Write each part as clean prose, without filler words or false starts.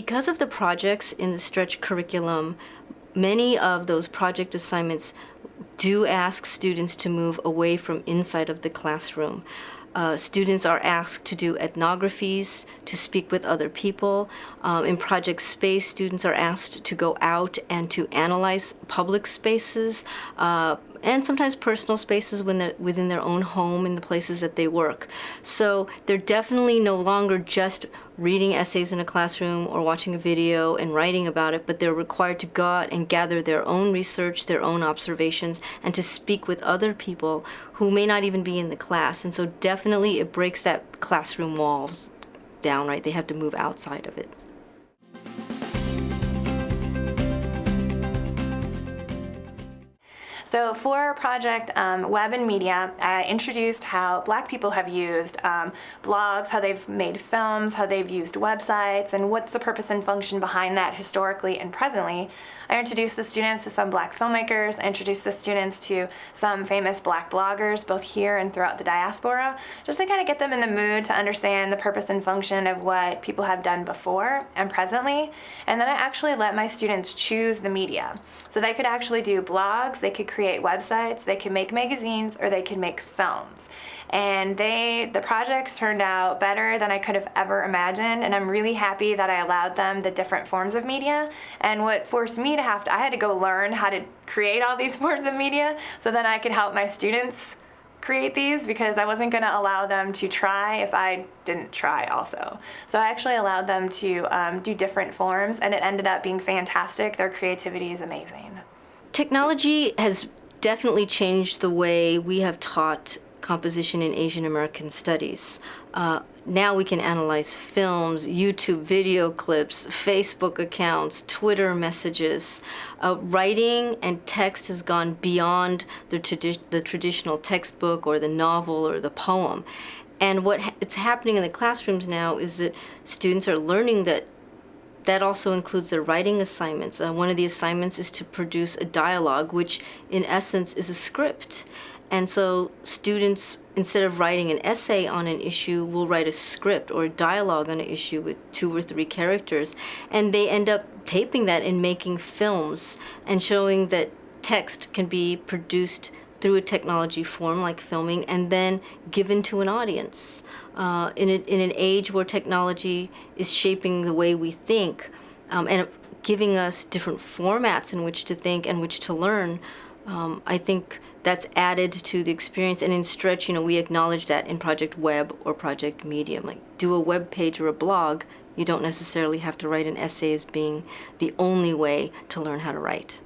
Because of the projects in the Stretch curriculum, many of those project assignments do ask students to move away from inside of the classroom. Students are asked to do ethnographies, to speak with other people. In Project Space, students are asked to go out and to analyze public spaces, and sometimes personal spaces when they're within their own home in the places that they work. So they're definitely no longer just reading essays in a classroom or watching a video and writing about it, but they're required to go out and gather their own research, their own observations, and to speak with other people who may not even be in the class. And so definitely it breaks that classroom walls down, right? They have to move outside of it. So for our project Web and Media, I introduced how Black people have used blogs, how they've made films, how they've used websites, and what's the purpose and function behind that historically and presently. I introduced the students to some Black filmmakers. I introduced the students to some famous Black bloggers, both here and throughout the diaspora, just to kind of get them in the mood to understand the purpose and function of what people have done before and presently. And then I actually let my students choose the media. So they could actually do blogs, they could create websites, they could make magazines, or they could make films. And the projects turned out better than I could have ever imagined, and I'm really happy that I allowed them the different forms of media. And what forced me to I had to go learn how to create all these forms of media so then I could help my students create these, because I wasn't going to allow them to try if I didn't try also. So I actually allowed them to do different forms, and it ended up being fantastic. Their creativity is amazing. Technology has definitely changed the way we have taught composition in Asian American studies. Now we can analyze films, YouTube video clips, Facebook accounts, Twitter messages. Writing and text has gone beyond the traditional textbook or the novel or the poem. And it's happening in the classrooms now is that students are learning that also includes their writing assignments. One of the assignments is to produce a dialogue, which in essence is a script. And so students, instead of writing an essay on an issue, will write a script or a dialogue on an issue with 2 or 3 characters. And they end up taping that and making films and showing that text can be produced through a technology form like filming and then given to an audience. In an age where technology is shaping the way we think and giving us different formats in which to think and which to learn, I think that's added to the experience. And in Stretch, we acknowledge that in Project Web or Project Medium. Like, do a web page or a blog, you don't necessarily have to write an essay as being the only way to learn how to write.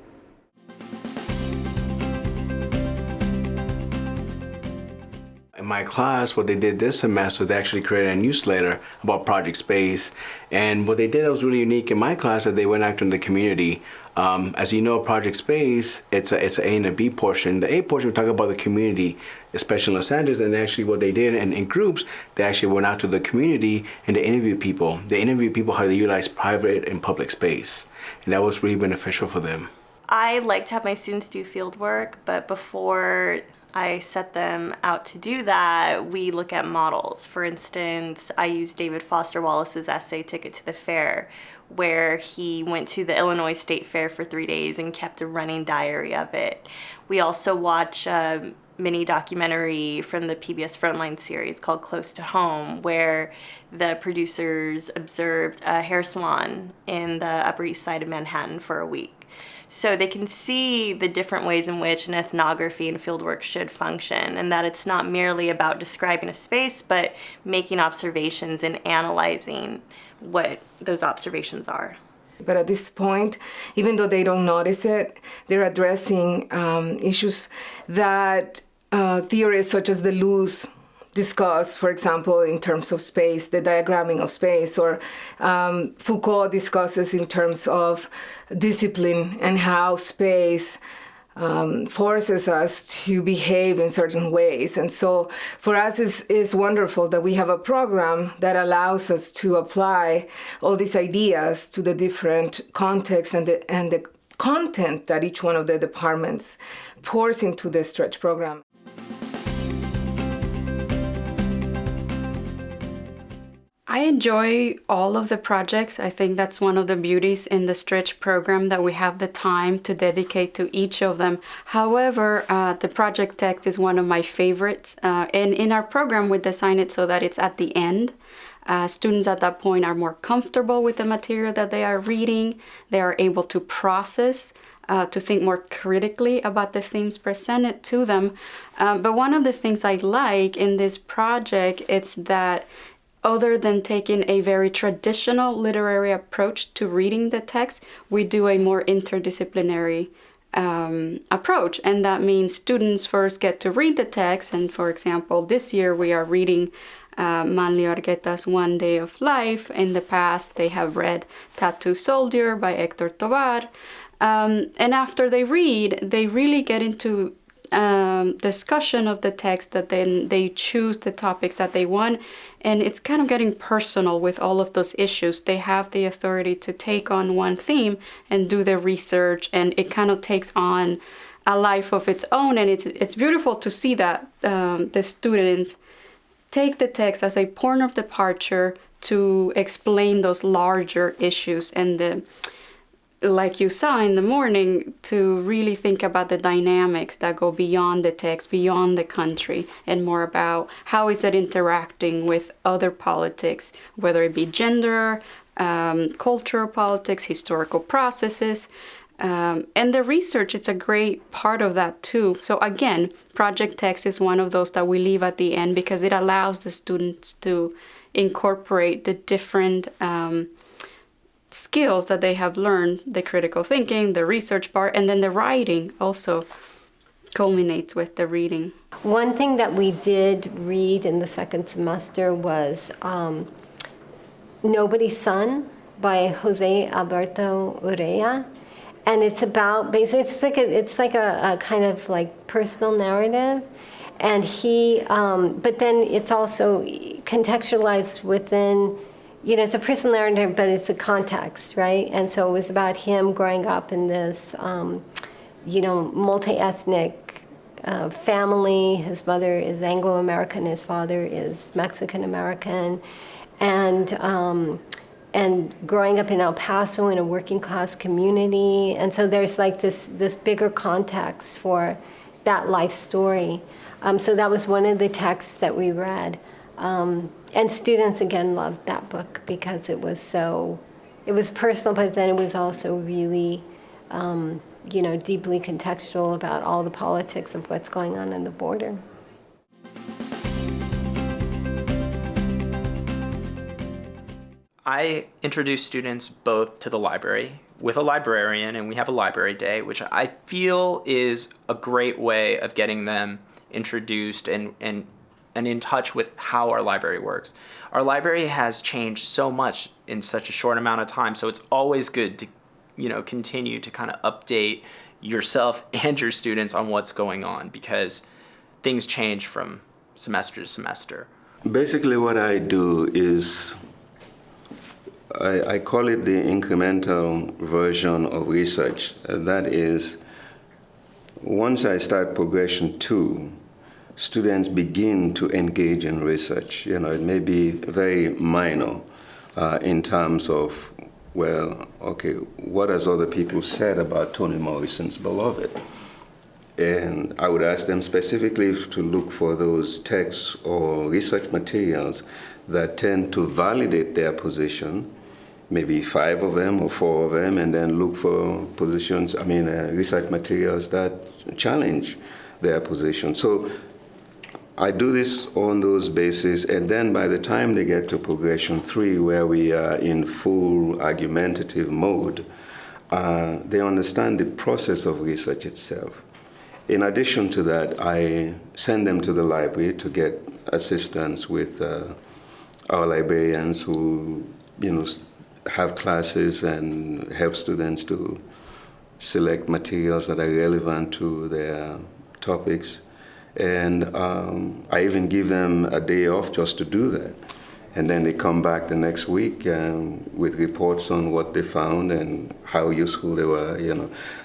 In my class, what they did this semester, they actually created a newsletter about Project Space. And what they did that was really unique in my class, that they went out in the community. As you know, Project Space, it's an A and a B portion. The A portion, we talk about the community, especially in Los Angeles, and actually what they did in groups, they actually went out to the community and they interviewed people. They interviewed people how they utilize private and public space. And that was really beneficial for them. I like to have my students do field work, but before I set them out to do that, we look at models. For instance, I used David Foster Wallace's essay, Ticket to the Fair, where he went to the Illinois State Fair for 3 days and kept a running diary of it. We also watch a mini documentary from the PBS Frontline series called Close to Home, where the producers observed a hair salon in the Upper East Side of Manhattan for a week. So they can see the different ways in which an ethnography and fieldwork should function, and that it's not merely about describing a space, but making observations and analyzing what those observations are. But at this point, even though they don't notice it, they're addressing issues that theorists such as Deleuze discuss, for example, in terms of space, the diagramming of space, or Foucault discusses in terms of discipline and how space forces us to behave in certain ways. And so for us, it's wonderful that we have a program that allows us to apply all these ideas to the different contexts and the content that each one of the departments pours into the Stretch program. I enjoy all of the projects. I think that's one of the beauties in the Stretch program, that we have the time to dedicate to each of them. However, the project text is one of my favorites. And in our program, we design it so that it's at the end. Students at that point are more comfortable with the material that they are reading. They are able to process, to think more critically about the themes presented to them. But one of the things I like in this project is that other than taking a very traditional literary approach to reading the text, we do a more interdisciplinary approach. And that means students first get to read the text. And for example, this year we are reading Manlio Argueta's One Day of Life. In the past, they have read Tattoo Soldier by Hector Tovar. And after they read, they really get into discussion of the text, that then they choose the topics that they want. And it's kind of getting personal with all of those issues. They have the authority to take on one theme and do the research, and it kind of takes on a life of its own. And it's beautiful to see that the students take the text as a point of departure to explain those larger issues, and like you saw in the morning, to really think about the dynamics that go beyond the text, beyond the country, and more about how is it interacting with other politics, whether it be gender, cultural politics, historical processes. And the research, it's a great part of that too. So again, project text is one of those that we leave at the end because it allows the students to incorporate the different skills that they have learned, the critical thinking, the research part, and then the writing also culminates with the reading. One thing that we did read in the second semester was Nobody's Son by Jose Alberto Urrea. And it's about, basically, it's like a kind of like personal narrative. And but then it's also contextualized within, it's a personal narrative, but it's a context, right? And so it was about him growing up in this, multi-ethnic family. His mother is Anglo-American, his father is Mexican-American. And growing up in El Paso in a working class community. And so there's like this bigger context for that life story. So that was one of the texts that we read. And students, again, loved that book because it was personal, but then it was also really, deeply contextual about all the politics of what's going on in the border. I introduce students both to the library with a librarian, and we have a library day, which I feel is a great way of getting them introduced and in touch with how our library works. Our library has changed so much in such a short amount of time, so it's always good to, continue to kind of update yourself and your students on what's going on, because things change from semester to semester. Basically what I do is I call it the incremental version of research. That is, once I start progression 2, students begin to engage in research. It may be very minor in terms of, what has other people said about Toni Morrison's Beloved? And I would ask them specifically to look for those texts or research materials that tend to validate their position, maybe 5 of them or 4 of them, and then look for research materials that challenge their position. So I do this on those bases, and then by the time they get to progression 3, where we are in full argumentative mode, they understand the process of research itself. In addition to that, I send them to the library to get assistance with our librarians who, have classes and help students to select materials that are relevant to their topics. And I even give them a day off just to do that. And then they come back the next week with reports on what they found and how useful they were,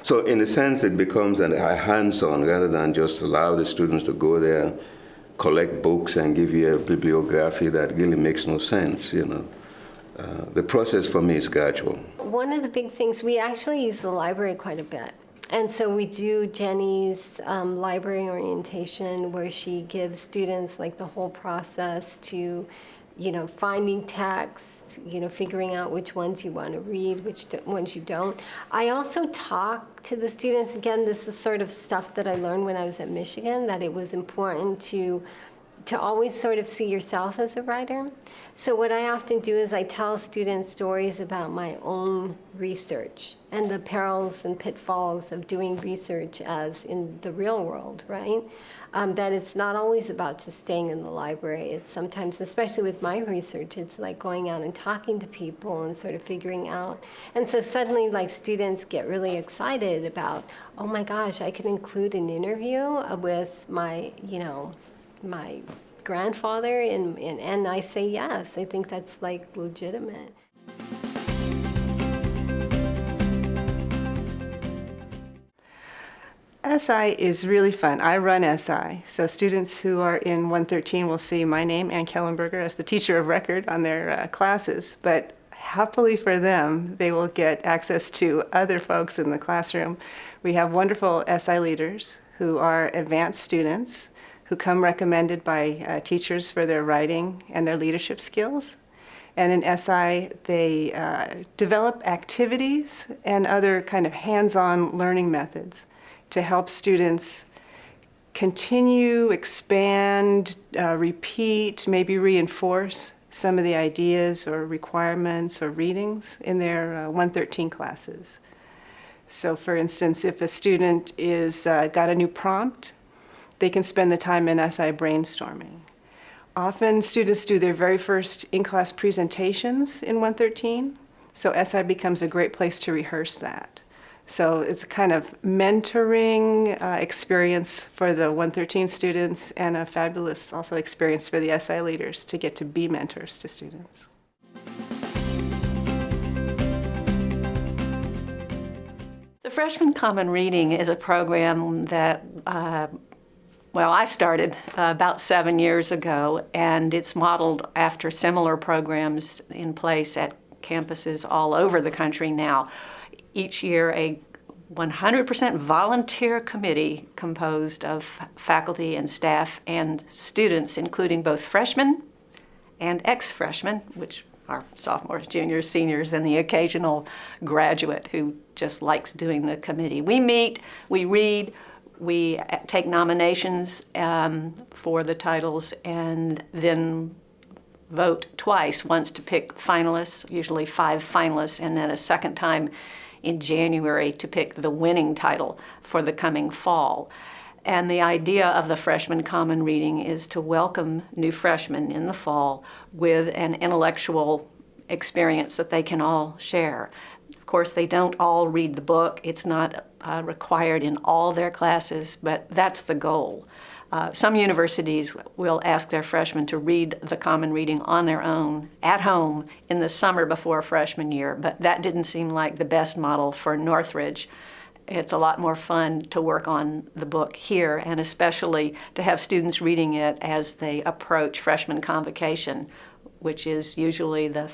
So in a sense, it becomes a hands-on rather than just allow the students to go there, collect books and give you a bibliography that really makes no sense, you know. The process for me is gradual. One of the big things, we actually use the library quite a bit. And so we do Jenny's library orientation, where she gives students like the whole process to, you know, finding texts, you know, figuring out which ones you want to read, which ones you don't. I also talk to the students, again, this is sort of stuff that I learned when I was at Michigan, that it was important to always sort of see yourself as a writer. So what I often do is I tell students stories about my own research and the perils and pitfalls of doing research as in the real world, right? That it's not always about just staying in the library. It's sometimes, especially with my research, it's like going out and talking to people and sort of figuring out. And so suddenly, like, students get really excited about, oh my gosh, I could include an interview with my, you know, my grandfather, and I say yes. I think that's like legitimate. SI is really fun. I run SI, so students who are in 113 will see my name, Ann Kellenberger, as the teacher of record on their classes, but happily for them, they will get access to other folks in the classroom. We have wonderful SI leaders who are advanced students who come recommended by teachers for their writing and their leadership skills. And in SI, they develop activities and other kind of hands-on learning methods to help students continue, expand, repeat, maybe reinforce some of the ideas or requirements or readings in their 113 classes. So for instance, if a student is got a new prompt, they can spend the time in SI brainstorming. Often students do their very first in-class presentations in 113, so SI becomes a great place to rehearse that. So it's a kind of mentoring experience for the 113 students, and a fabulous also experience for the SI leaders to get to be mentors to students. The Freshman Common Reading is a program that I started about 7 years ago, and it's modeled after similar programs in place at campuses all over the country now. Each year, a 100% volunteer committee composed of faculty and staff and students, including both freshmen and ex-freshmen, which are sophomores, juniors, seniors, and the occasional graduate who just likes doing the committee. We meet, we read, we take nominations for the titles, and then vote twice, once to pick finalists, usually 5 finalists, and then a second time in January to pick the winning title for the coming fall. And the idea of the Freshman Common Reading is to welcome new freshmen in the fall with an intellectual experience that they can all share. Of course, they don't all read the book. It's not required in all their classes, but that's the goal. Some universities will ask their freshmen to read the Common Reading on their own at home in the summer before freshman year, but that didn't seem like the best model for Northridge. It's a lot more fun to work on the book here, and especially to have students reading it as they approach freshman convocation, which is usually the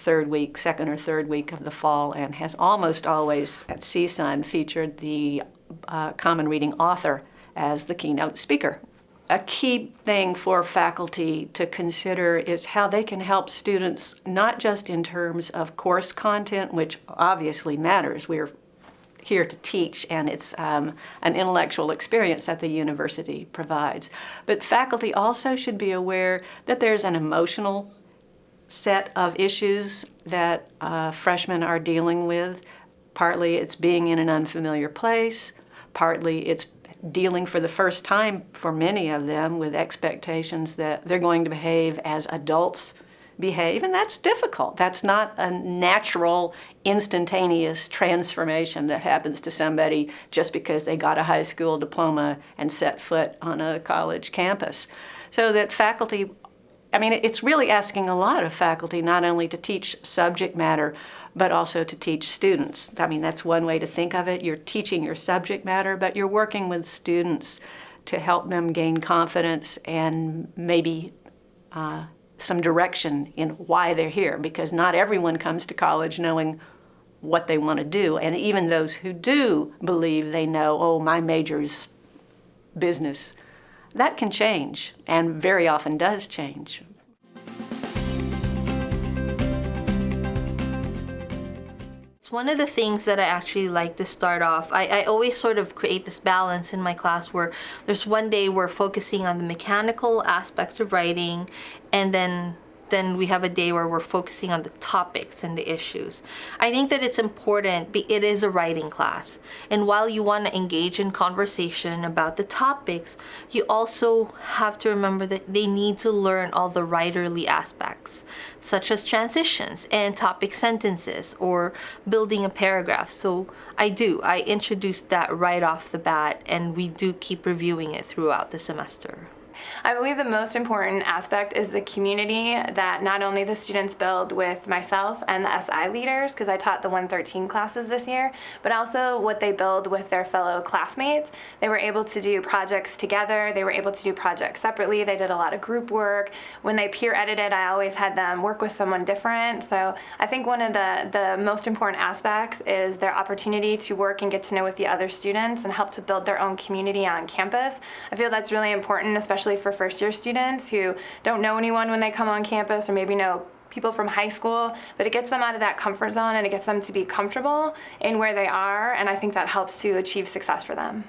second or third week of the fall, and has almost always at CSUN featured the Common Reading author as the keynote speaker. A key thing for faculty to consider is how they can help students, not just in terms of course content, which obviously matters. We're here to teach, and it's an intellectual experience that the university provides. But faculty also should be aware that there's an emotional set of issues that freshmen are dealing with. Partly it's being in an unfamiliar place, partly it's dealing for the first time for many of them with expectations that they're going to behave as adults behave, and that's difficult. That's not a natural, instantaneous transformation that happens to somebody just because they got a high school diploma and set foot on a college campus. So that faculty, it's really asking a lot of faculty not only to teach subject matter, but also to teach students. That's one way to think of it. You're teaching your subject matter, but you're working with students to help them gain confidence and maybe some direction in why they're here, because not everyone comes to college knowing what they want to do. And even those who do believe they know, oh, my major's business, that can change, and very often does change. It's one of the things that I actually like to start off. I always sort of create this balance in my class where there's one day we're focusing on the mechanical aspects of writing, and then we have a day where we're focusing on the topics and the issues. I think that it's important, it is a writing class. And while you want to engage in conversation about the topics, you also have to remember that they need to learn all the writerly aspects, such as transitions and topic sentences or building a paragraph. So I introduce that right off the bat, and we do keep reviewing it throughout the semester. I believe the most important aspect is the community that not only the students build with myself and the SI leaders, because I taught the 113 classes this year, but also what they build with their fellow classmates. They were able to do projects together. They were able to do projects separately. They did a lot of group work. When they peer edited, I always had them work with someone different. So I think one of the most important aspects is their opportunity to work and get to know with the other students and help to build their own community on campus. I feel that's really important, especially for first-year students who don't know anyone when they come on campus, or maybe know people from high school, but it gets them out of that comfort zone and it gets them to be comfortable in where they are, and I think that helps to achieve success for them.